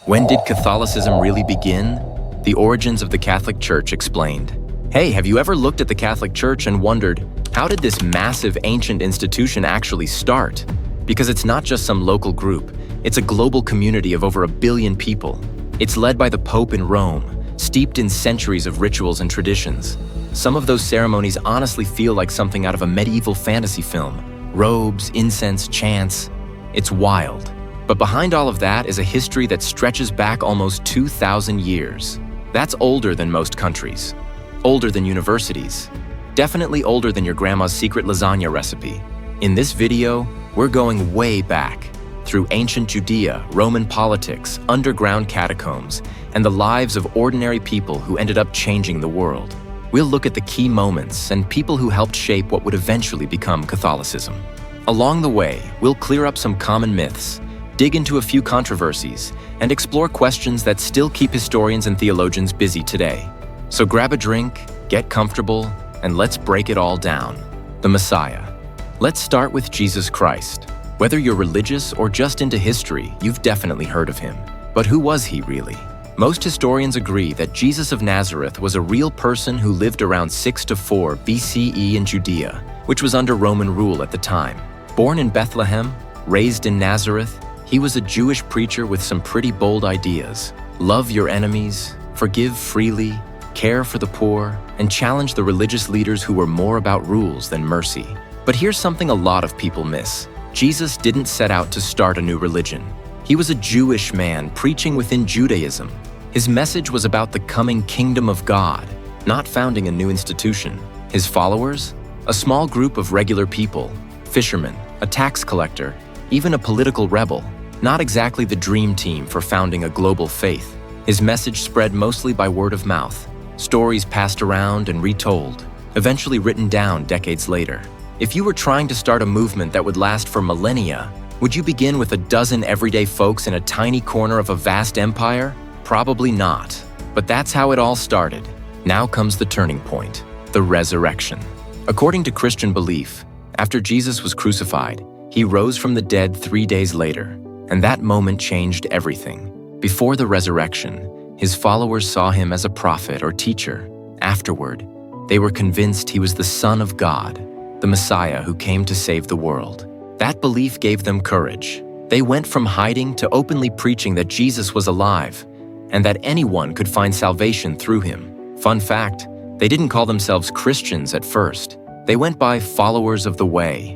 When did Catholicism really begin? The Origins of the Catholic Church explained. Hey, have you ever looked at the Catholic Church and wondered, how did this massive ancient institution actually start? Because it's not just some local group, it's a global community of over 1 billion people. It's led by the Pope in Rome, steeped in centuries of rituals and traditions. Some of those ceremonies honestly feel like something out of a medieval fantasy film. Robes, incense, chants. It's wild. But behind all of that is a history that stretches back almost 2,000 years. That's older than most countries. Older than universities. Definitely older than your grandma's secret lasagna recipe. In this video, we're going way back, through ancient Judea, Roman politics, underground catacombs, and the lives of ordinary people who ended up changing the world. We'll look at the key moments and people who helped shape what would eventually become Catholicism. Along the way, we'll clear up some common myths, dig into a few controversies, and explore questions that still keep historians and theologians busy today. So grab a drink, get comfortable, and let's break it all down. The Messiah. Let's start with Jesus Christ. Whether you're religious or just into history, you've definitely heard of him. But who was he really? Most historians agree that Jesus of Nazareth was a real person who lived around 6 to 4 BCE in Judea, which was under Roman rule at the time. Born in Bethlehem, raised in Nazareth, he was a Jewish preacher with some pretty bold ideas. Love your enemies, forgive freely, care for the poor, and challenge the religious leaders who were more about rules than mercy. But here's something a lot of people miss. Jesus didn't set out to start a new religion. He was a Jewish man preaching within Judaism. His message was about the coming kingdom of God, not founding a new institution. His followers? A small group of regular people, fishermen, a tax collector, even a political rebel. Not exactly the dream team for founding a global faith. His message spread mostly by word of mouth, stories passed around and retold, eventually written down decades later. If you were trying to start a movement that would last for millennia, would you begin with a dozen everyday folks in a tiny corner of a vast empire? Probably not. But that's how it all started. Now comes the turning point, the resurrection. According to Christian belief, after Jesus was crucified, he rose from the dead 3 days later, and that moment changed everything. Before the resurrection, his followers saw him as a prophet or teacher. Afterward, they were convinced he was the Son of God, the Messiah who came to save the world. That belief gave them courage. They went from hiding to openly preaching that Jesus was alive, and that anyone could find salvation through him. Fun fact, they didn't call themselves Christians at first. They went by followers of the way.